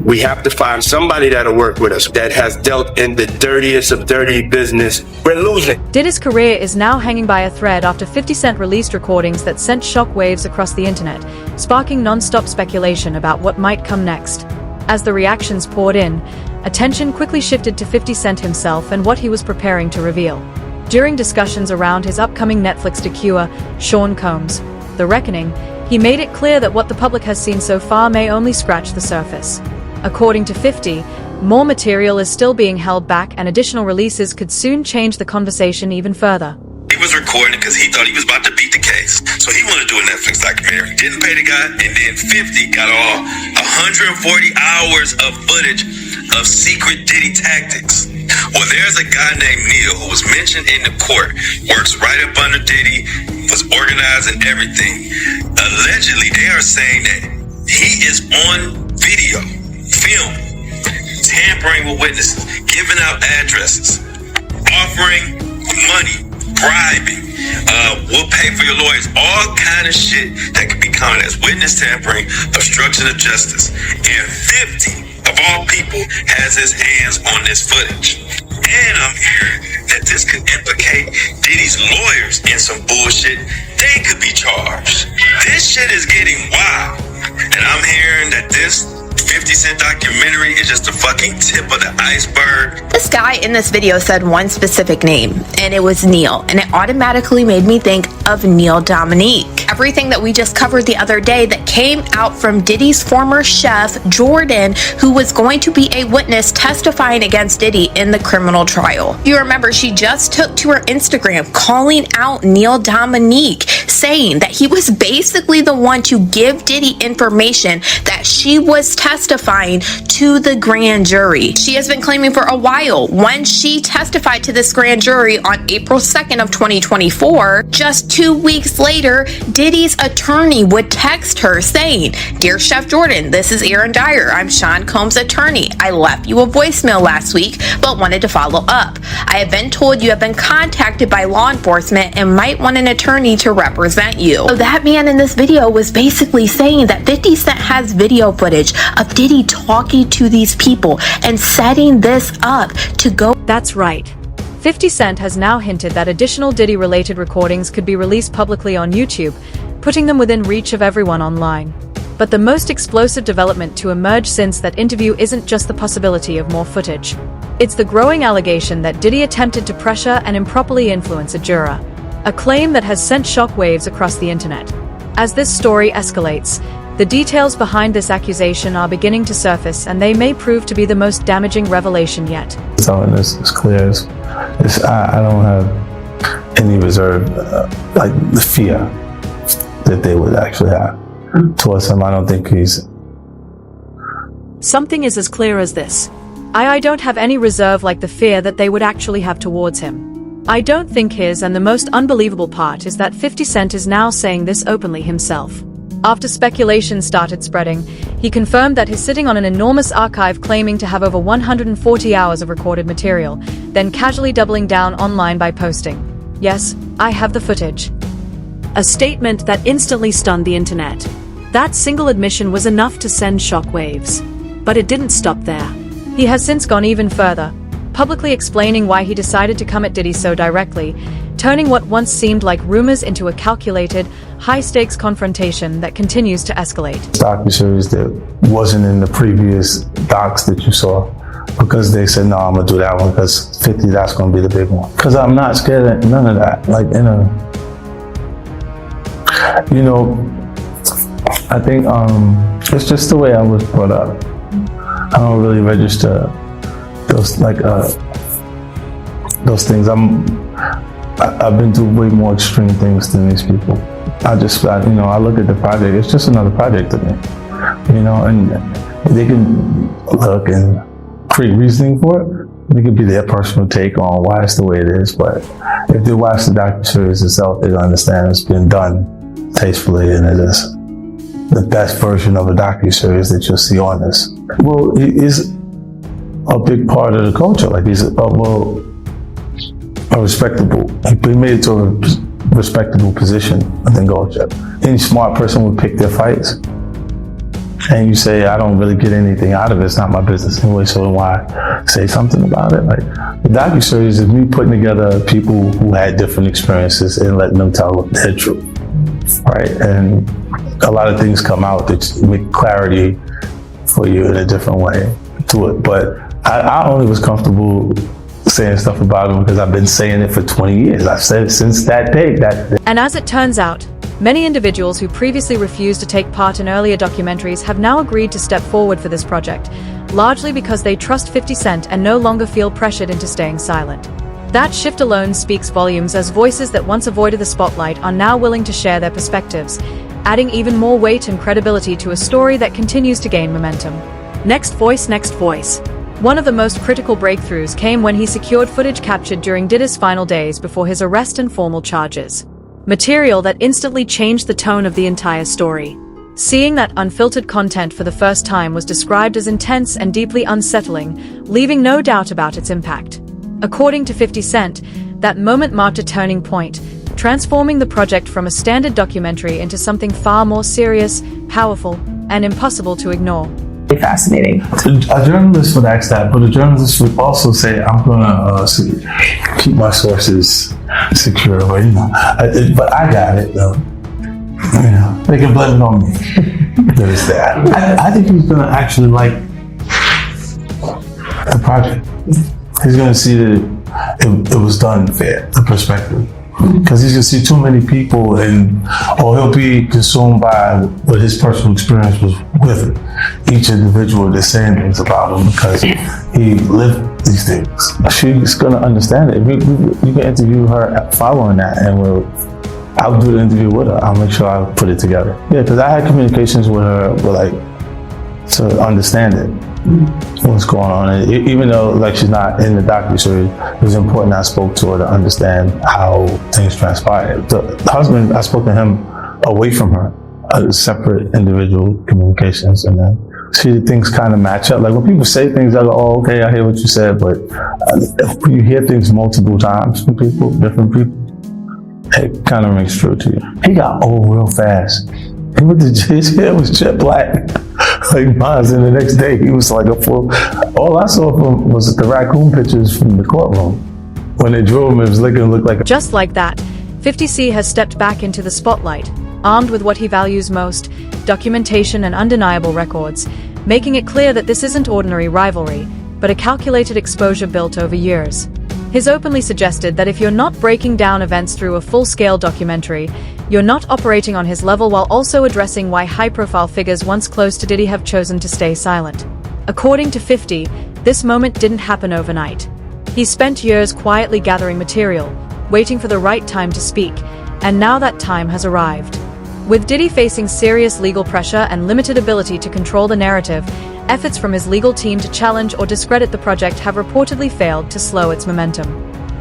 We have to find somebody that'll work with us that has dealt in the dirtiest of dirty business. We're losing. Diddy's career is now hanging by a thread after 50 Cent released recordings that sent shockwaves across the internet, sparking non-stop speculation about what might come next. As the reactions poured in, attention quickly shifted to 50 Cent himself and what he was preparing to reveal. During discussions around his upcoming Netflix docu, Sean Combs' The Reckoning, he made it clear that what the public has seen so far may only scratch the surface. According to 50, more material is still being held back and additional releases could soon change the conversation even further. He was recording because he thought he was about to beat the case. So he wanted to do a Netflix documentary. Didn't pay the guy, and then 50 got all 140 hours of footage of secret Diddy tactics. Well, there's a guy named Neil who was mentioned in the court, works right up under Diddy, was organizing everything. Allegedly, they are saying that he is on video, film, tampering with witnesses, giving out addresses, offering money, bribing, we'll pay for your lawyers, all kind of shit that could be counted as witness tampering, obstruction of justice. And 50 of all people has his hands on this footage. And I'm hearing that this could implicate Diddy's lawyers in some bullshit. They could be charged. This shit is getting wild. And I'm hearing that this 50 Cent documentary is just the fucking tip of the iceberg. This guy in this video said one specific name, and it was Neil, and it automatically made me think of Neil Dominique. Everything that we just covered the other day that came out from Diddy's former chef, Jordan, who was going to be a witness testifying against Diddy in the criminal trial. If you remember, she just took to her Instagram calling out Neil Dominique, saying that he was basically the one to give Diddy information that she was testifying to the grand jury. She has been claiming for a while, when she testified to this grand jury on April 2nd of 2024, just 2 weeks later, Diddy's attorney would text her saying, "Dear Chef Jordan, this is Aaron Dyer. I'm Sean Combs' attorney. I left you a voicemail last week, but wanted to follow up. I have been told you have been contacted by law enforcement and might want an attorney to represent you." So that man in this video was basically saying that 50 Cent has video footage of Diddy talking to these people and setting this up to go. That's right. 50 Cent has now hinted that additional Diddy-related recordings could be released publicly on YouTube, putting them within reach of everyone online. But the most explosive development to emerge since that interview isn't just the possibility of more footage. It's the growing allegation that Diddy attempted to pressure and improperly influence a juror, a claim that has sent shockwaves across the internet. As this story escalates, the details behind this accusation are beginning to surface, and they may prove to be the most damaging revelation yet. So it's clear as I don't have any reserve, like the fear that they would actually have towards him. I don't think he's... Something is as clear as this. I don't have any reserve like the fear that they would actually have towards him. I don't think his, and the most unbelievable part is that 50 Cent is now saying this openly himself. After speculation started spreading, he confirmed that he's sitting on an enormous archive claiming to have over 140 hours of recorded material, then casually doubling down online by posting, "Yes, I have the footage." A statement that instantly stunned the internet. That single admission was enough to send shockwaves. But it didn't stop there. He has since gone even further, publicly explaining why he decided to come at Diddy so directly, turning what once seemed like rumors into a calculated, high-stakes confrontation that continues to escalate. Docuseries that wasn't in the previous docs that you saw, because they said, no, I'm gonna do that one because 50, that's gonna be the big one. Because I'm not scared of none of that. Like, I think it's just the way I was brought up. I don't really register those things. I've been through way more extreme things than these people. I look at the project, it's just another project to me, and they can look and create reasoning for it. It could be their personal take on why it's the way it is, but if they watch the docuseries itself, they'll understand it's been done tastefully, and it is the best version of a docuseries that you'll see on this. Well, he is a big part of the culture. Like, he's a respectable, he made it to a respectable position within culture. Any smart person would pick their fights. and you say, I don't really get anything out of it, it's not my business anyway, so why say something about it? Like, the docuseries is me putting together people who had different experiences and letting them tell their truth, right? And a lot of things come out that make clarity for you in a different way to it. But I only was comfortable saying stuff about him because I've been saying it for 20 years. I've said it since that day. And as it turns out, many individuals who previously refused to take part in earlier documentaries have now agreed to step forward for this project, largely because they trust 50 Cent and no longer feel pressured into staying silent. That shift alone speaks volumes, as voices that once avoided the spotlight are now willing to share their perspectives, adding even more weight and credibility to a story that continues to gain momentum. Next voice. One of the most critical breakthroughs came when he secured footage captured during Diddy's final days before his arrest and formal charges. Material that instantly changed the tone of the entire story. Seeing that unfiltered content for the first time was described as intense and deeply unsettling, leaving no doubt about its impact. According to 50 Cent, that moment marked a turning point, transforming the project from a standard documentary into something far more serious, powerful, and impossible to ignore. Fascinating. A journalist would ask that, but a journalist would also say, I'm going to keep my sources secure. But, but I got it, though. They can blame it on me. There's that. I think he's going to actually like the project. He's going to see that it was done fair, the perspective. Because he's going to see too many people he'll be consumed by what his personal experience was with each individual that's saying things about him because he lived these things. She's going to understand it. You can interview her following that, and I'll do the interview with her. I'll make sure I put it together. Yeah, because I had communications with her, to understand it. What's going on, and even though she's not in the docuseries, it was important I spoke to her to understand how things transpired. The husband, I spoke to him away from her, separate individual communications, and then see things kind of match up. Like when people say things, I go, "Oh, okay, I hear what you said," but if you hear things multiple times from people, different people, it kind of rings true to you. He got old real fast. His hair was jet black. Like mine, and the next day he was like a full. All I saw from was the raccoon pictures from the courtroom. When they drew him, it was looked like. Just like that, 50C has stepped back into the spotlight, armed with what he values most: documentation and undeniable records, making it clear that this isn't ordinary rivalry, but a calculated exposure built over years. He's openly suggested that if you're not breaking down events through a full-scale documentary, you're not operating on his level, while also addressing why high-profile figures once close to Diddy have chosen to stay silent. According to 50, this moment didn't happen overnight. He spent years quietly gathering material, waiting for the right time to speak, and now that time has arrived. With Diddy facing serious legal pressure and limited ability to control the narrative, efforts from his legal team to challenge or discredit the project have reportedly failed to slow its momentum.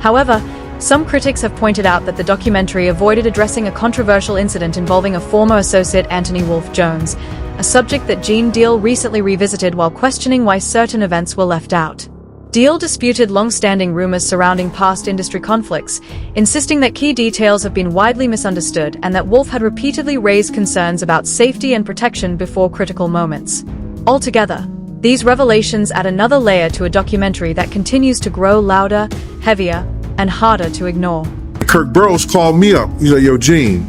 However, some critics have pointed out that the documentary avoided addressing a controversial incident involving a former associate, Anthony Wolf Jones, a subject that Gene Deal recently revisited while questioning why certain events were left out. Deal disputed long-standing rumors surrounding past industry conflicts, insisting that key details have been widely misunderstood and that Wolf had repeatedly raised concerns about safety and protection before critical moments. Altogether, these revelations add another layer to a documentary that continues to grow louder, heavier, and harder to ignore. Kirk Burrows called me up. He's like, "Yo, Gene,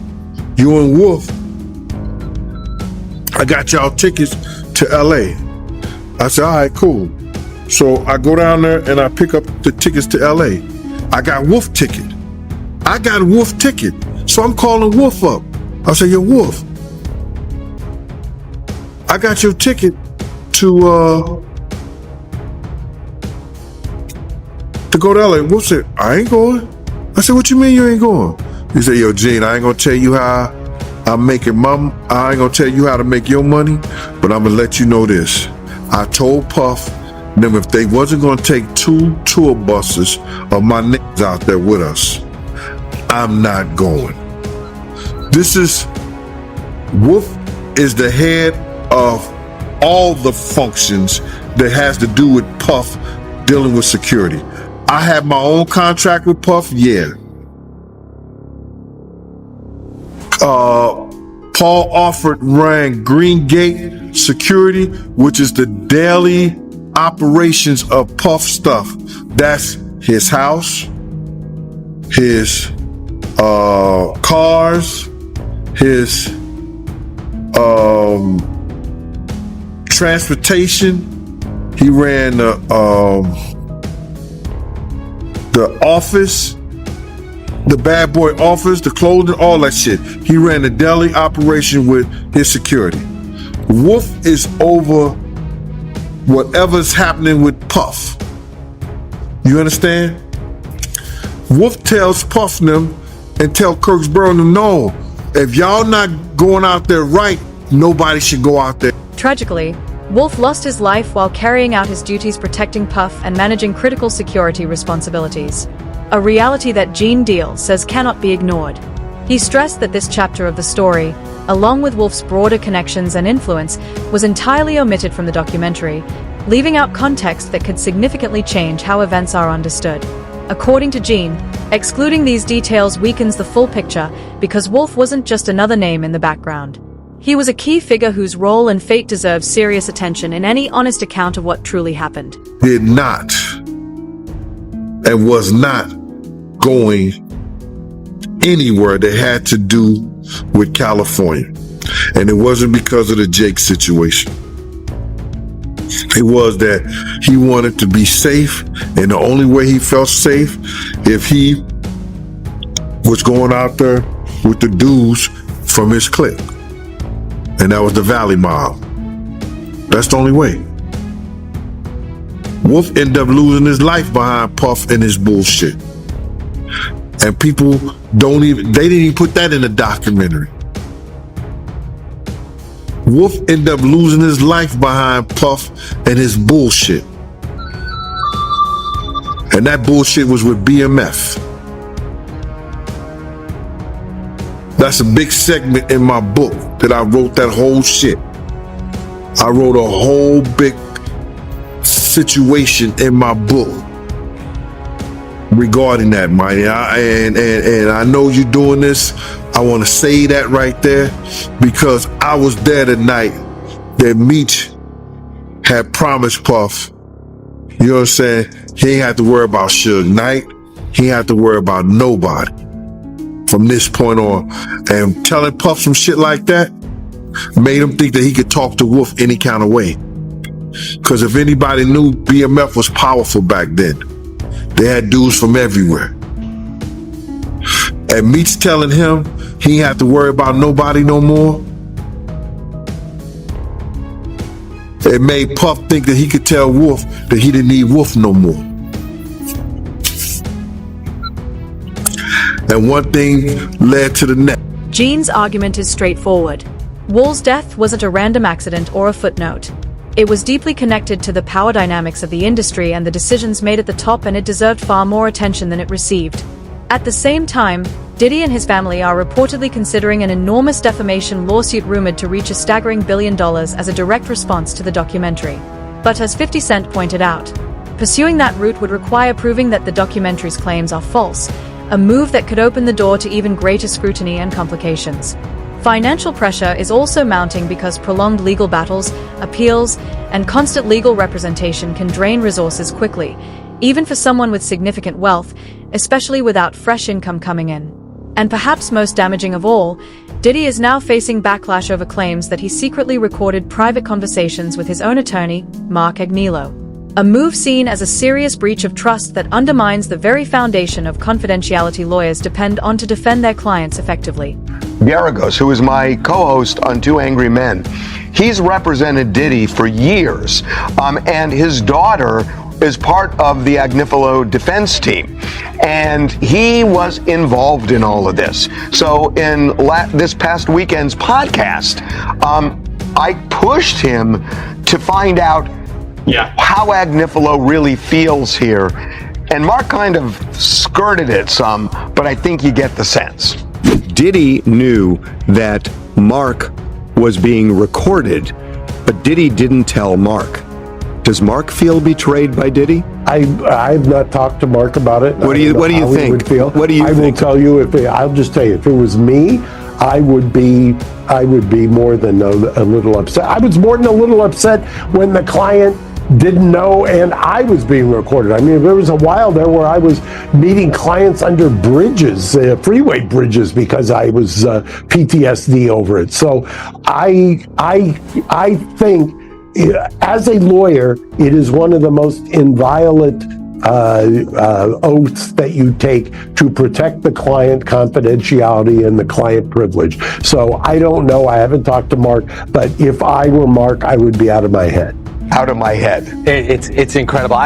you and Wolf, I got y'all tickets to LA." I said, "All right, cool." So I go down there and I pick up the tickets to LA. I got Wolf ticket. So I'm calling Wolf up. I say, "Yo, Wolf, I got your ticket to go to LA." Wolf said, "I ain't going." I said, "What you mean you ain't going?" He said, "Yo, Gene, I ain't gonna tell you how I'm making I ain't gonna tell you how to make your money, but I'm gonna let you know this. I told Puff them if they wasn't gonna take 2 tour buses of my niggas out there with us, I'm not going." Wolf is the head of all the functions that has to do with Puff dealing with security. I have my own contract with Puff, yeah. Paul Alford ran Green Gate Security, which is the daily operations of Puff stuff. That's his house, his cars, his transportation. He ran the office, the bad boy office, the clothing, all that shit. He ran the daily operation with his security. Wolf is over whatever's happening with Puff. You understand? Wolf tells Puff them and tell Kirksborough them, no, if y'all not going out there right, nobody should go out there. Tragically, Wolf lost his life while carrying out his duties protecting Puff and managing critical security responsibilities. A reality that Gene Deal says cannot be ignored. He stressed that this chapter of the story, along with Wolf's broader connections and influence, was entirely omitted from the documentary, leaving out context that could significantly change how events are understood. According to Gene, excluding these details weakens the full picture because Wolf wasn't just another name in the background. He was a key figure whose role and fate deserves serious attention in any honest account of what truly happened. Did not and was not going anywhere that had to do with California. And it wasn't because of the Jake situation. It was that he wanted to be safe, and the only way he felt safe if he was going out there with the dudes from his clique. And that was the Valley Mob. That's the only way. Wolf ended up losing his life behind Puff and his bullshit. And people they didn't even put that in the documentary. Wolf ended up losing his life behind Puff and his bullshit. And that bullshit was with BMF. That's a big segment in my book that I wrote that whole shit. I wrote a whole big situation in my book regarding that, Mighty. And I know you're doing this. I want to say that right there because I was there the night that Meech had promised Puff. You know what I'm saying? He ain't have to worry about Suge Knight. He ain't have to worry about nobody from this point on. And telling Puff some shit like that made him think that he could talk to Wolf any kind of way. Because if anybody knew, BMF was powerful back then. They had dudes from everywhere. And Meech telling him he ain't have to worry about nobody no more, it made Puff think that he could tell Wolf that he didn't need Wolf no more. And one thing led to the next. Gene's argument is straightforward. Wolf's death wasn't a random accident or a footnote. It was deeply connected to the power dynamics of the industry and the decisions made at the top, and it deserved far more attention than it received. At the same time, Diddy and his family are reportedly considering an enormous defamation lawsuit rumored to reach a staggering $1 billion as a direct response to the documentary. But as 50 Cent pointed out, pursuing that route would require proving that the documentary's claims are false, a move that could open the door to even greater scrutiny and complications. Financial pressure is also mounting because prolonged legal battles, appeals, and constant legal representation can drain resources quickly, even for someone with significant wealth, especially without fresh income coming in. And perhaps most damaging of all, Diddy is now facing backlash over claims that he secretly recorded private conversations with his own attorney, Mark Agnello. A move seen as a serious breach of trust that undermines the very foundation of confidentiality lawyers depend on to defend their clients effectively. Garagos, who is my co-host on Two Angry Men, he's represented Diddy for years, and his daughter is part of the Agnello defense team, and he was involved in all of this. So in this past weekend's podcast, I pushed him to find out how Agnello really feels here, and Mark kind of skirted it some, but I think you get the sense. Diddy knew that Mark was being recorded, but Diddy didn't tell Mark. Does Mark feel betrayed by Diddy? I've not talked to Mark about it. What do you think? What do you think? I will tell you, I'll just tell you, if it was me, I would be more than a little upset. I was more than a little upset when the client didn't know and I was being recorded. I mean, there was a while there where I was meeting clients under bridges, freeway bridges, because I was PTSD over it. So I think as a lawyer, it is one of the most inviolate oaths that you take to protect the client confidentiality and the client privilege. So I don't know. I haven't talked to Mark, but if I were Mark, I would be out of my head. Out of my head. It's incredible.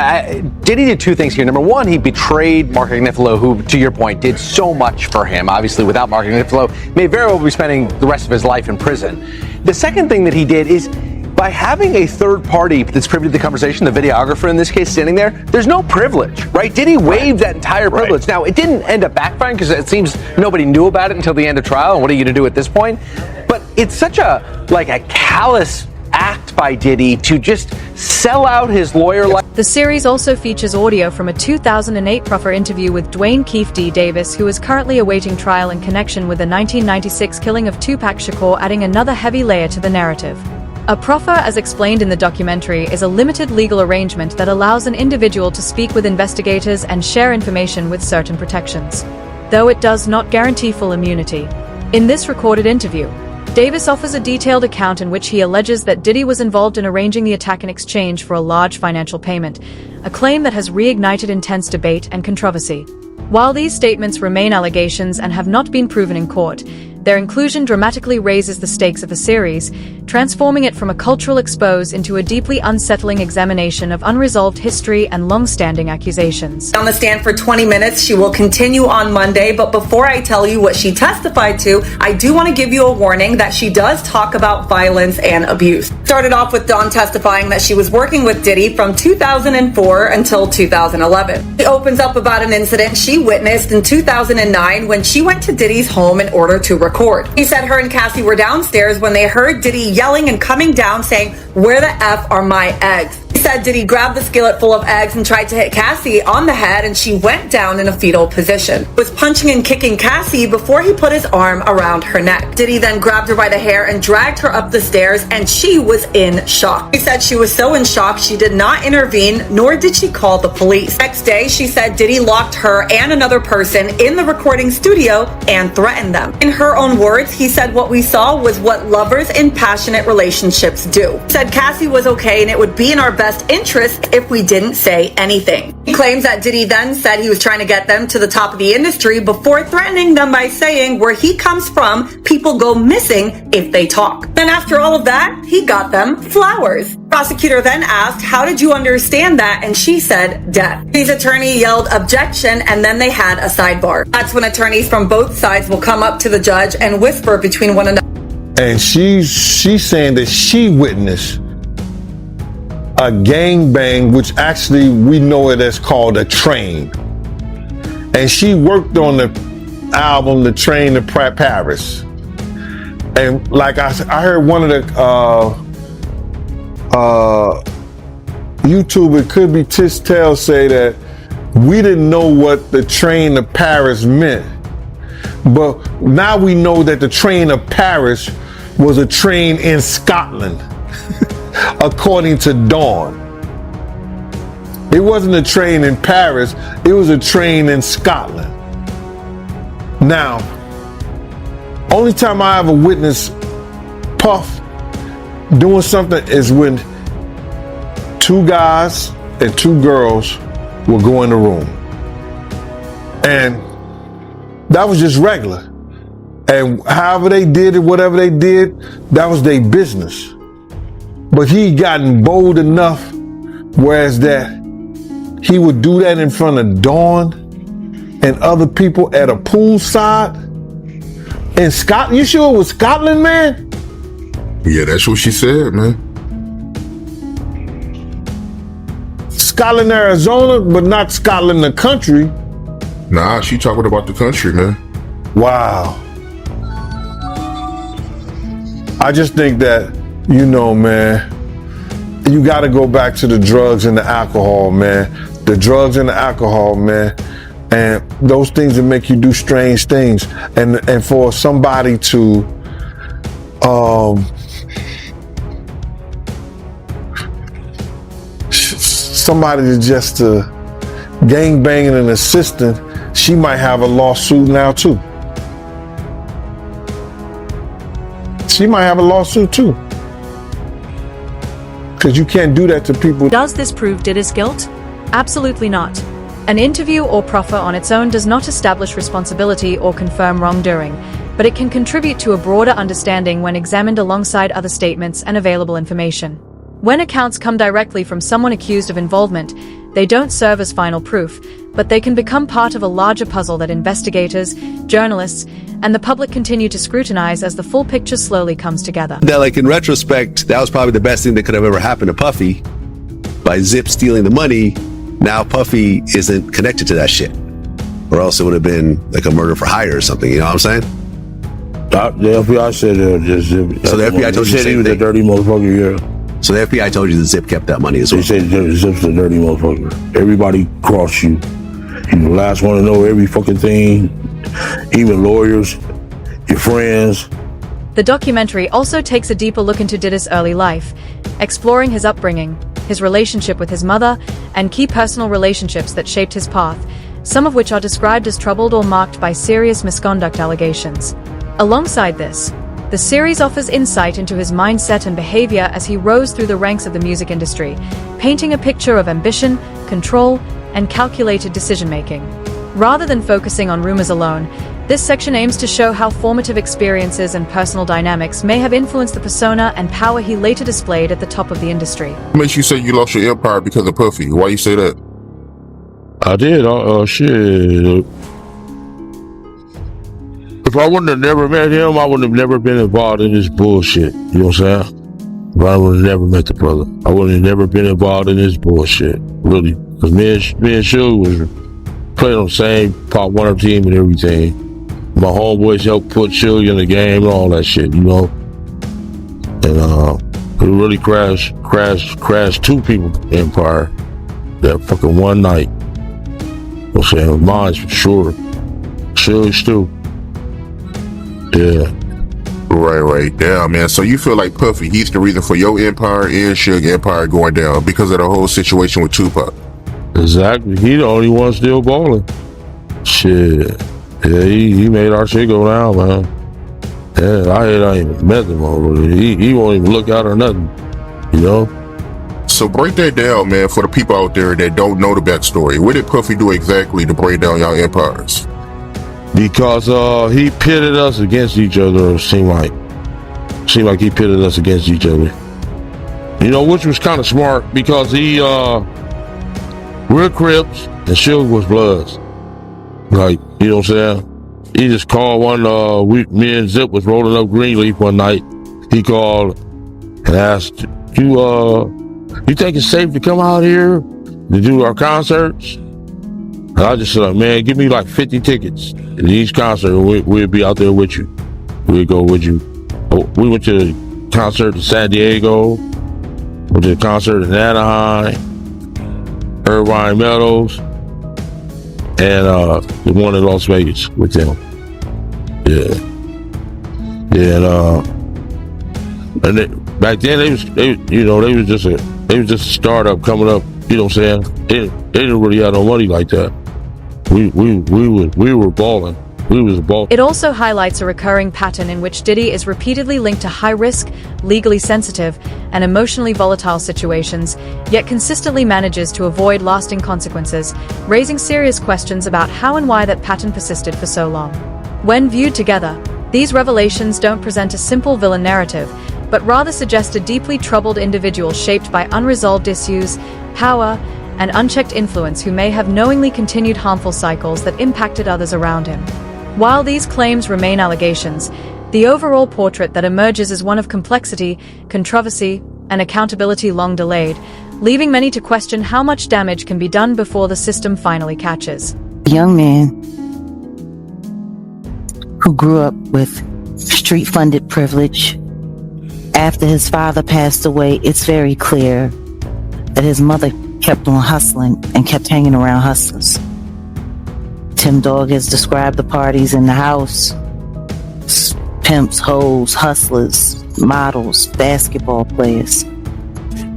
Diddy did two things here. Number one, he betrayed Mark Agnifilo, who, to your point, did so much for him. Obviously, without Mark Agnifilo, may very well be spending the rest of his life in prison. The second thing that he did is, by having a third party that's privy to the conversation, the videographer in this case standing there, there's no privilege, right? Diddy waived that entire privilege. Right. Now, it didn't end up backfiring because it seems nobody knew about it until the end of trial, and what are you going to do at this point? But it's such a callous act by Diddy to just sell out his lawyer life. The series also features audio from a 2008 proffer interview with Dwayne Keefe D. Davis, who is currently awaiting trial in connection with the 1996 killing of Tupac Shakur, adding another heavy layer to the narrative. A proffer, as explained in the documentary, is a limited legal arrangement that allows an individual to speak with investigators and share information with certain protections, though it does not guarantee full immunity. In this recorded interview, Davis offers a detailed account in which he alleges that Diddy was involved in arranging the attack in exchange for a large financial payment, a claim that has reignited intense debate and controversy. While these statements remain allegations and have not been proven in court, their inclusion dramatically raises the stakes of the series, transforming it from a cultural expose into a deeply unsettling examination of unresolved history and long-standing accusations. On the stand for 20 minutes, she will continue on Monday, but before I tell you what she testified to, I do want to give you a warning that she does talk about violence and abuse. Started off with Dawn testifying that she was working with Diddy from 2004 until 2011. She opens up about an incident she witnessed in 2009 when she went to Diddy's home in order to record. He said her and Cassie were downstairs when they heard Diddy yelling and coming down saying, "Where the F are my eggs?" He said Diddy grabbed the skillet full of eggs and tried to hit Cassie on the head, and she went down in a fetal position. Was punching and kicking Cassie before he put his arm around her neck. Diddy then grabbed her by the hair and dragged her up the stairs, and she was in shock. He said she was so in shock she did not intervene, nor did she call the police. Next day, she said Diddy locked her and another person in the recording studio and threatened them. In her own words, he said what we saw was what lovers in passionate relationships do. He said Cassie was okay and it would be in our best interest if we didn't say anything. He claims that Diddy then said he was trying to get them to the top of the industry before threatening them by saying where he comes from, people go missing if they talk. Then after all of that, he got them flowers. Prosecutor then asked, "How did you understand that?" And she said, "Death." His attorney yelled objection, and then they had a sidebar. That's when attorneys from both sides will come up to the judge and whisper between one another. And she's saying that she witnessed a gangbang, which actually we know it as called a train. And she worked on the album, The Train to Paris. And like I heard one of the YouTube, it could be Tistel, say that we didn't know what the train to Paris meant. But now we know that the train of Paris was a train in Scotland, according to Dawn. It wasn't a train in Paris, it was a train in Scotland. Now, only time I ever witnessed Puff doing something is when two guys and two girls will go in the room. And that was just regular. And however they did it, whatever they did, that was their business. But he gotten bold enough, whereas that he would do that in front of Dawn and other people at a poolside in Scotland. You sure it was Scotland, man? Yeah, that's what she said, man. Scotland, Arizona, but not Scotland, the country. Nah, she talking about the country, man. Wow. I just think that, you know, man, you got to go back to the drugs and the alcohol, man. The drugs and the alcohol, man. And those things that make you do strange things. And for somebody to just to gang banging an assistant, she might have a lawsuit now too. She might have a lawsuit too. Because you can't do that to people. Does this prove Diddy's guilt? Absolutely not. An interview or proffer on its own does not establish responsibility or confirm wrongdoing, but it can contribute to a broader understanding when examined alongside other statements and available information. When accounts come directly from someone accused of involvement, they don't serve as final proof, but they can become part of a larger puzzle that investigators, journalists, and the public continue to scrutinize as the full picture slowly comes together. That, like, in retrospect, that was probably the best thing that could have ever happened to Puffy. By Zip stealing the money, now Puffy isn't connected to that shit. Or else it would have been like a murder for hire or something, you know what I'm saying? The FBI said Zip. So the FBI told you the said he same was a thing? dirty motherfucker, yeah. So the FBI told you that Zip kept that money as well? They said Zip's a dirty motherfucker. Everybody crossed you. You're the last one to know every fucking thing. Even lawyers, your friends. The documentary also takes a deeper look into Diddy's early life, exploring his upbringing, his relationship with his mother, and key personal relationships that shaped his path, some of which are described as troubled or marked by serious misconduct allegations. Alongside this, the series offers insight into his mindset and behavior as he rose through the ranks of the music industry, painting a picture of ambition, control, and calculated decision-making. Rather than focusing on rumors alone, this section aims to show how formative experiences and personal dynamics may have influenced the persona and power he later displayed at the top of the industry. What makes you say you lost your empire because of Puffy? Why you say that? I did. Shit. If I wouldn't have never met him, I wouldn't have never been involved in this bullshit. You know what I'm saying? If I would have never met the brother, I would have never been involved in this bullshit. Really. Because me and Suge was playing on the same Pop Warner team and everything. My homeboys helped put Suge in the game and all that shit, you know? And it really crashed two people's empire that fucking one night. You know what I'm saying? Mine's for sure. Suge's too. Yeah. Right. Damn, man. So you feel like Puffy, he's the reason for your empire and Suge empire going down because of the whole situation with Tupac? Exactly. He the only one still balling. Shit. Yeah, he made our shit go down, man. Yeah, I ain't even met him already. He won't even look out or nothing, you know? So break that down, man, for the people out there that don't know the backstory. What did Puffy do exactly to break down y'all empires? Because he pitted us against each other, it seemed like he pitted us against each other. You know, which was kind of smart because we're Crips and Suge was Bloods. Like, you know what I'm saying? He just called me and Zip was rolling up Greenleaf one night. He called and asked, you think it's safe to come out here to do our concerts? And I just said, man, give me like 50 tickets to each concert and we'll be out there with you. We'll go with you. We went to the concert in San Diego, went to the concert in Anaheim, Irvine Meadows, and the one in Las Vegas with them. Yeah. And back then they was just a startup coming up. You know what I'm saying? They didn't really have no money like that. We were balling. We was balling. It also highlights a recurring pattern in which Diddy is repeatedly linked to high-risk, legally sensitive, and emotionally volatile situations, yet consistently manages to avoid lasting consequences, raising serious questions about how and why that pattern persisted for so long. When viewed together, these revelations don't present a simple villain narrative, but rather suggest a deeply troubled individual shaped by unresolved issues, power, and unchecked influence who may have knowingly continued harmful cycles that impacted others around him. While these claims remain allegations, the overall portrait that emerges is one of complexity, controversy, and accountability long delayed, leaving many to question how much damage can be done before the system finally catches. A young man who grew up with street-funded privilege. After his father passed away, it's very clear that his mother kept on hustling and kept hanging around hustlers. Tim Dog has described the parties in the house. Pimps, hoes, hustlers, models, basketball players.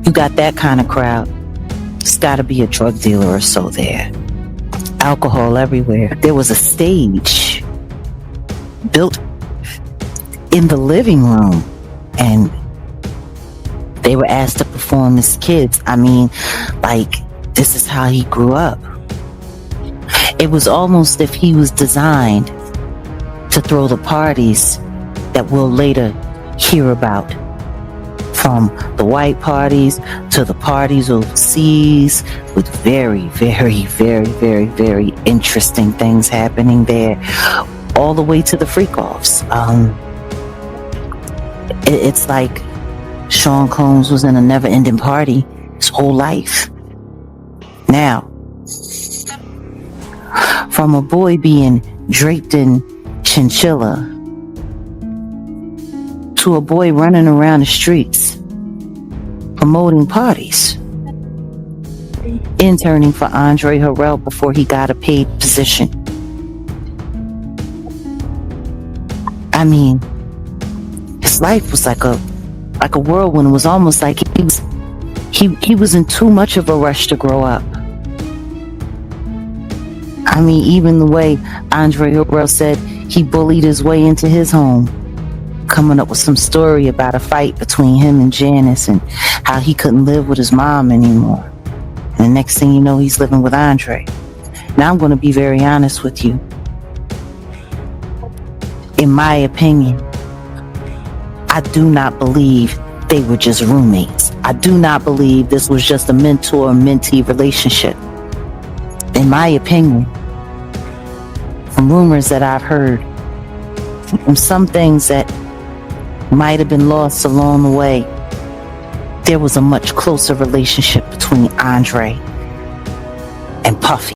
You got that kind of crowd. There's got to be a drug dealer or so there. Alcohol everywhere. There was a stage built in the living room, and they were asked to perform as kids. I mean, like, this is how he grew up. It was almost if he was designed to throw the parties that we'll later hear about. From the white parties to the parties overseas, with very, very, very, very, very interesting things happening there, all the way to the freak-offs. It's like Sean Combs was in a never-ending party his whole life. Now, from a boy being draped in chinchilla to a boy running around the streets promoting parties, interning for Andre Harrell before he got a paid position. I mean, his life was like a whirlwind. It was almost like he was in too much of a rush to grow up. I mean, even the way Andre Harrell said he bullied his way into his home, coming up with some story about a fight between him and Janice and how he couldn't live with his mom anymore. And the next thing you know, he's living with Andre. Now, I'm going to be very honest with you. In my opinion, I do not believe they were just roommates. I do not believe this was just a mentor-mentee relationship. In my opinion, from rumors that I've heard, from some things that might have been lost along the way, there was a much closer relationship between Andre and Puffy.